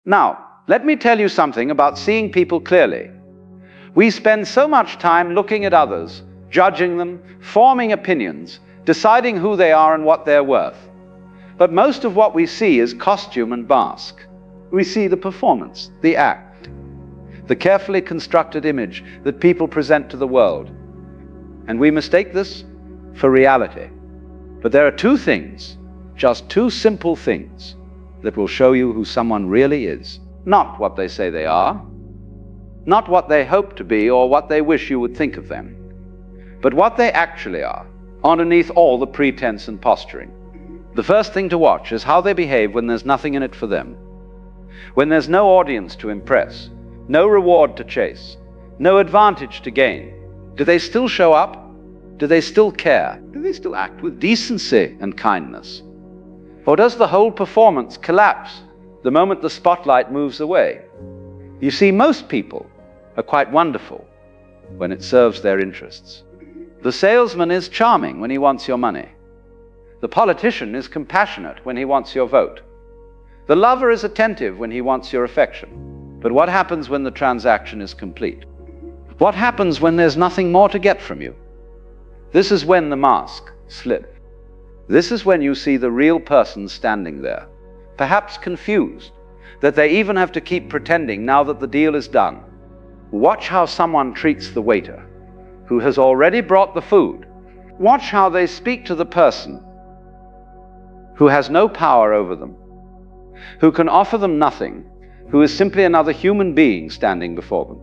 Now, let me tell you something about seeing people clearly. We spend so much time looking at others, judging them, forming opinions, deciding who they are and what they're worth. But most of what we see is costume and mask. We see the performance, the act, the carefully constructed image that people present to the world. And we mistake this for reality. But there are two things, just two simple things, that will show you who someone really is. Not what they say they are, not what they hope to be or what they wish you would think of them, but what they actually are, underneath all the pretense and posturing. The first thing to watch is how they behave when there's nothing in it for them. When there's no audience to impress, no reward to chase, no advantage to gain. Do they still show up? Do they still care? Do they still act with decency and kindness? Or does the whole performance collapse the moment the spotlight moves away? You see, most people are quite wonderful when it serves their interests. The salesman is charming when he wants your money. The politician is compassionate when he wants your vote. The lover is attentive when he wants your affection. But what happens when the transaction is complete? What happens when there's nothing more to get from you? This is when the mask slips. This is when you see the real person standing there, perhaps confused that they even have to keep pretending now that the deal is done. Watch how someone treats the waiter who has already brought the food. Watch how they speak to the person who has no power over them, who can offer them nothing, who is simply another human being standing before them.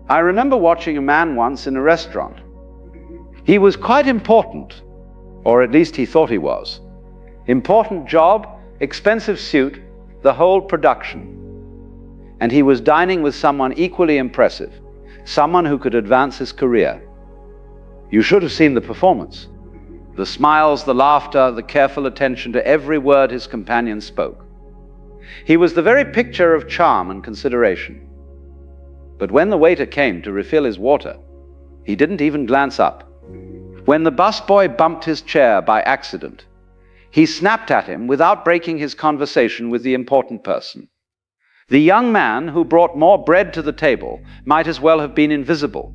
I remember watching a man once in a restaurant. He was quite important, or at least he thought he was. Important job, expensive suit, the whole production. And he was dining with someone equally impressive, someone who could advance his career. You should have seen the performance. The smiles, the laughter, the careful attention to every word his companion spoke. He was the very picture of charm and consideration. But when the waiter came to refill his water, he didn't even glance up. When the busboy bumped his chair by accident, he snapped at him without breaking his conversation with the important person. The young man who brought more bread to the table might as well have been invisible.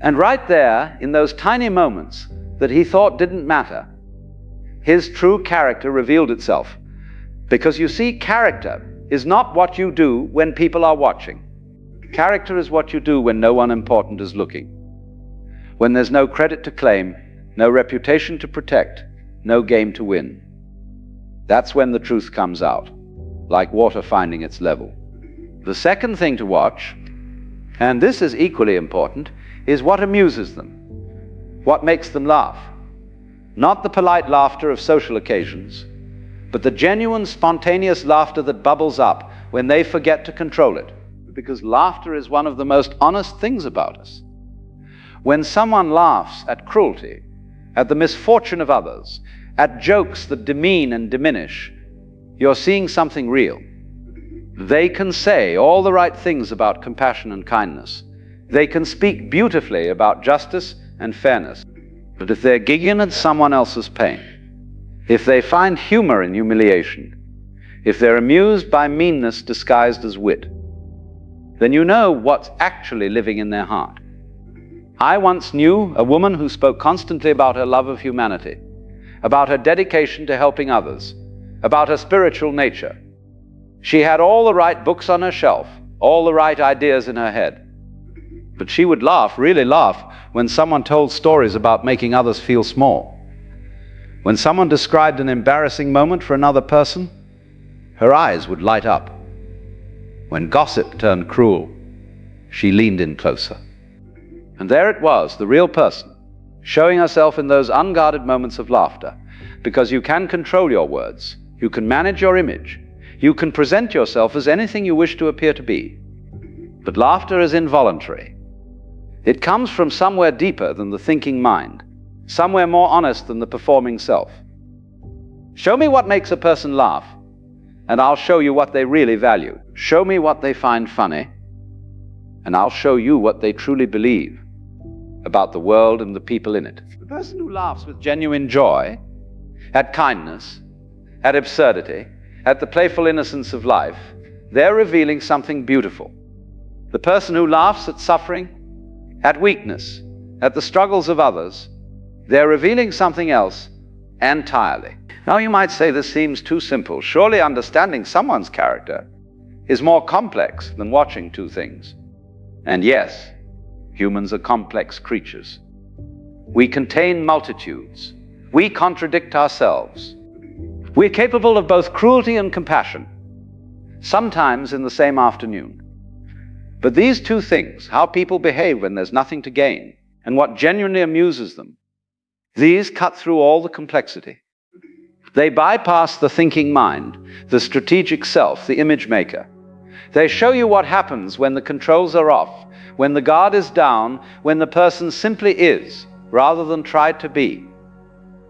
And right there, in those tiny moments that he thought didn't matter, his true character revealed itself. Because you see, character is not what you do when people are watching. Character is what you do when no one important is looking. When there's no credit to claim, no reputation to protect, no game to win. That's when the truth comes out, like water finding its level. The second thing to watch, and this is equally important, is what amuses them, what makes them laugh. Not the polite laughter of social occasions, but the genuine, spontaneous laughter that bubbles up when they forget to control it. Because laughter is one of the most honest things about us. When someone laughs at cruelty, at the misfortune of others, at jokes that demean and diminish, you're seeing something real. They can say all the right things about compassion and kindness. They can speak beautifully about justice and fairness. But if they're giggling at someone else's pain, if they find humor in humiliation, if they're amused by meanness disguised as wit, then you know what's actually living in their heart. I once knew a woman who spoke constantly about her love of humanity, about her dedication to helping others, about her spiritual nature. She had all the right books on her shelf, all the right ideas in her head. But she would laugh, really laugh, when someone told stories about making others feel small. When someone described an embarrassing moment for another person, her eyes would light up. When gossip turned cruel, she leaned in closer. And there it was, the real person, showing herself in those unguarded moments of laughter. Because you can control your words, you can manage your image, you can present yourself as anything you wish to appear to be. But laughter is involuntary. It comes from somewhere deeper than the thinking mind, somewhere more honest than the performing self. Show me what makes a person laugh, and I'll show you what they really value. Show me what they find funny, and I'll show you what they truly believe about the world and the people in it. The person who laughs with genuine joy, at kindness, at absurdity, at the playful innocence of life, they're revealing something beautiful. The person who laughs at suffering, at weakness, at the struggles of others, they're revealing something else entirely. Now you might say this seems too simple. Surely understanding someone's character is more complex than watching two things. And yes, humans are complex creatures. We contain multitudes. We contradict ourselves. We're capable of both cruelty and compassion, sometimes in the same afternoon. But these two things, how people behave when there's nothing to gain, and what genuinely amuses them, these cut through all the complexity. They bypass the thinking mind, the strategic self, the image maker. They show you what happens when the controls are off, when the guard is down, when the person simply is, rather than tried to be.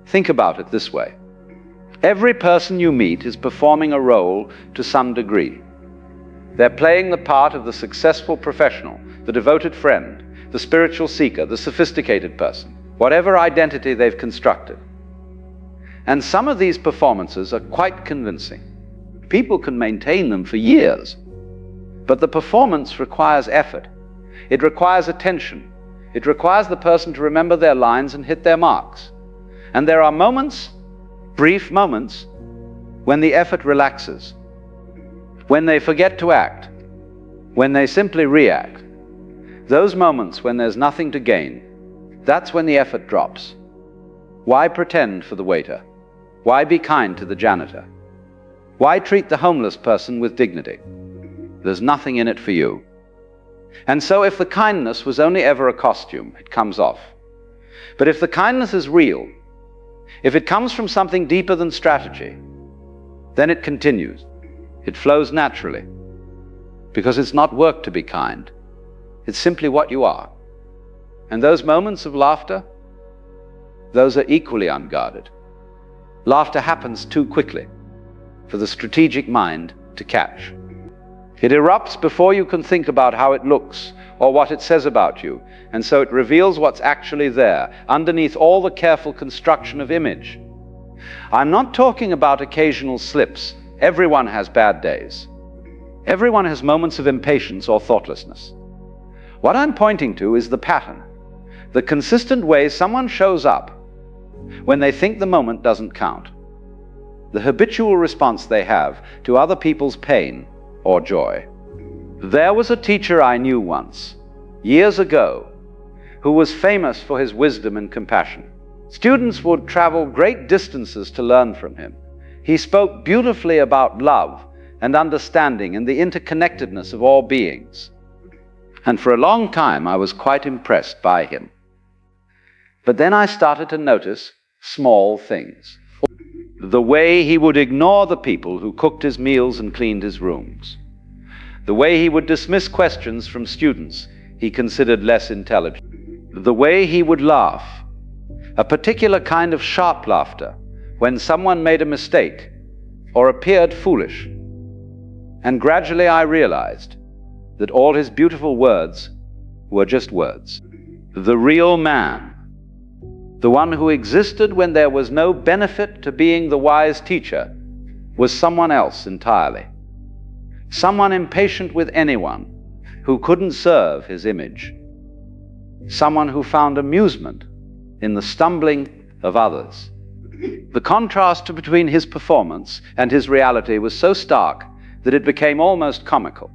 Think about it this way. Every person you meet is performing a role to some degree. They're playing the part of the successful professional, the devoted friend, the spiritual seeker, the sophisticated person, whatever identity they've constructed. And some of these performances are quite convincing. People can maintain them for years. But the performance requires effort. It requires attention. It requires the person to remember their lines and hit their marks. And there are moments, brief moments, when the effort relaxes, when they forget to act, when they simply react. Those moments when there's nothing to gain, that's when the effort drops. Why pretend for the waiter? Why be kind to the janitor? Why treat the homeless person with dignity? There's nothing in it for you. And so if the kindness was only ever a costume, it comes off. But if the kindness is real, if it comes from something deeper than strategy, then it continues. It flows naturally. Because it's not work to be kind. It's simply what you are. And those moments of laughter, those are equally unguarded. Laughter happens too quickly for the strategic mind to catch. It erupts before you can think about how it looks or what it says about you, and so it reveals what's actually there, underneath all the careful construction of image. I'm not talking about occasional slips. Everyone has bad days. Everyone has moments of impatience or thoughtlessness. What I'm pointing to is the pattern, the consistent way someone shows up when they think the moment doesn't count, the habitual response they have to other people's pain or joy. There was a teacher I knew once, years ago, who was famous for his wisdom and compassion. Students would travel great distances to learn from him. He spoke beautifully about love and understanding and the interconnectedness of all beings. And for a long time I was quite impressed by him. But then I started to notice small things. The way he would ignore the people who cooked his meals and cleaned his rooms. The way he would dismiss questions from students he considered less intelligent. The way he would laugh, a particular kind of sharp laughter, when someone made a mistake or appeared foolish. And gradually I realized that all his beautiful words were just words. The real man, the one who existed when there was no benefit to being the wise teacher, was someone else entirely. Someone impatient with anyone who couldn't serve his image. Someone who found amusement in the stumbling of others. The contrast between his performance and his reality was so stark that it became almost comical.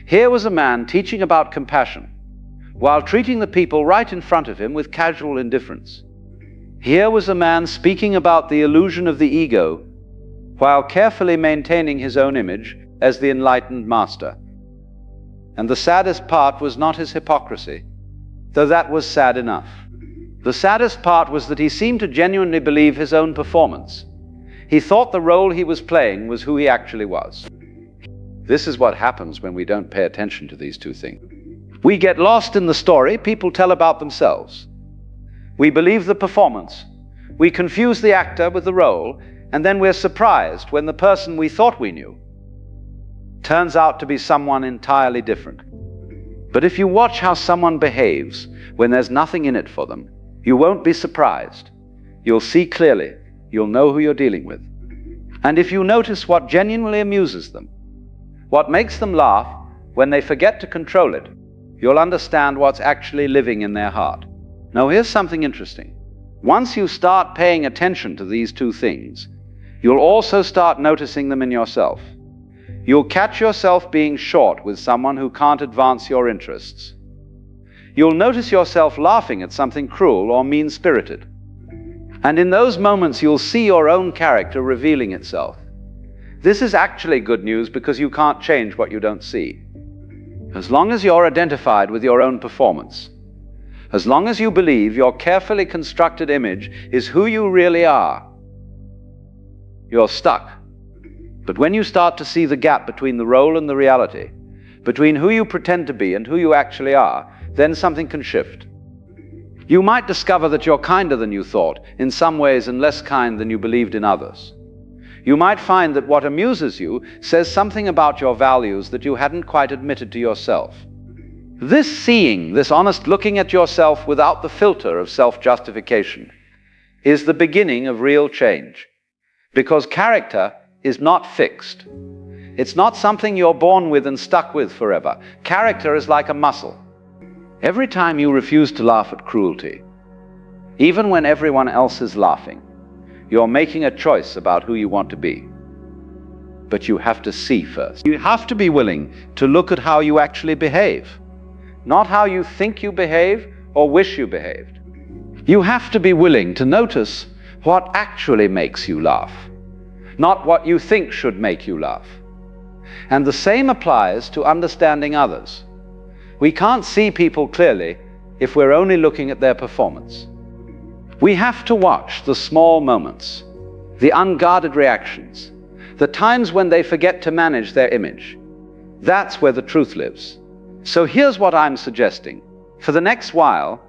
Here was a man teaching about compassion, while treating the people right in front of him with casual indifference. Here was a man speaking about the illusion of the ego, while carefully maintaining his own image as the enlightened master. And the saddest part was not his hypocrisy, though that was sad enough. The saddest part was that he seemed to genuinely believe his own performance. He thought the role he was playing was who he actually was. This is what happens when we don't pay attention to these two things. We get lost in the story people tell about themselves. We believe the performance. We confuse the actor with the role, and then we're surprised when the person we thought we knew turns out to be someone entirely different. But if you watch how someone behaves when there's nothing in it for them, you won't be surprised. You'll see clearly. You'll know who you're dealing with. And if you notice what genuinely amuses them, what makes them laugh when they forget to control it, you'll understand what's actually living in their heart. Now here's something interesting. Once you start paying attention to these two things, you'll also start noticing them in yourself. You'll catch yourself being short with someone who can't advance your interests. You'll notice yourself laughing at something cruel or mean-spirited. And in those moments, you'll see your own character revealing itself. This is actually good news because you can't change what you don't see. As long as you're identified with your own performance, as long as you believe your carefully constructed image is who you really are, you're stuck. But when you start to see the gap between the role and the reality, between who you pretend to be and who you actually are, then something can shift. You might discover that you're kinder than you thought in some ways and less kind than you believed in others. You might find that what amuses you says something about your values that you hadn't quite admitted to yourself. This seeing, this honest looking at yourself without the filter of self-justification, is the beginning of real change. Because character is not fixed. It's not something you're born with and stuck with forever. Character is like a muscle. Every time you refuse to laugh at cruelty, even when everyone else is laughing, you're making a choice about who you want to be. But you have to see first. You have to be willing to look at how you actually behave, not how you think you behave or wish you behaved. You have to be willing to notice what actually makes you laugh, not what you think should make you laugh. And the same applies to understanding others. We can't see people clearly if we're only looking at their performance. We have to watch the small moments, the unguarded reactions, the times when they forget to manage their image. That's where the truth lives. So here's what I'm suggesting. For the next while,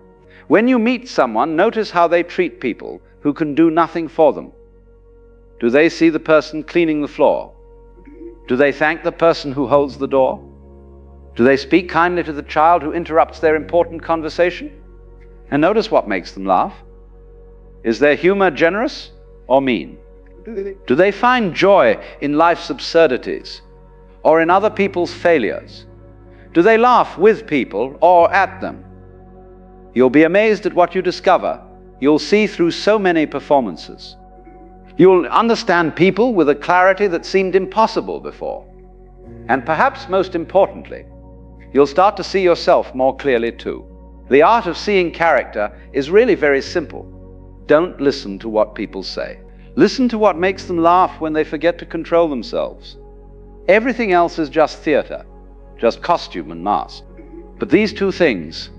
when you meet someone, notice how they treat people who can do nothing for them. Do they see the person cleaning the floor? Do they thank the person who holds the door? Do they speak kindly to the child who interrupts their important conversation? And notice what makes them laugh. Is their humor generous or mean? Do they find joy in life's absurdities or in other people's failures? Do they laugh with people or at them? You'll be amazed at what you discover. You'll see through so many performances. You'll understand people with a clarity that seemed impossible before. And perhaps most importantly, you'll start to see yourself more clearly too. The art of seeing character is really very simple. Don't listen to what people say. Listen to what makes them laugh when they forget to control themselves. Everything else is just theater, just costume and mask. But these two things,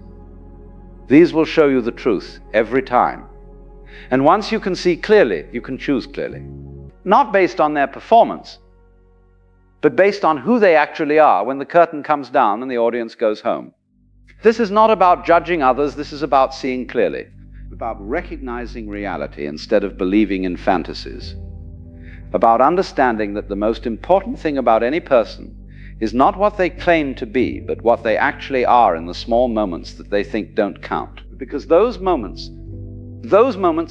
these will show you the truth every time. And once you can see clearly, you can choose clearly. Not based on their performance, but based on who they actually are when the curtain comes down and the audience goes home. This is not about judging others, this is about seeing clearly, about recognizing reality instead of believing in fantasies, about understanding that the most important thing about any person is not what they claim to be, but what they actually are in the small moments that they think don't count. Because those moments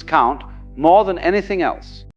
count more than anything else.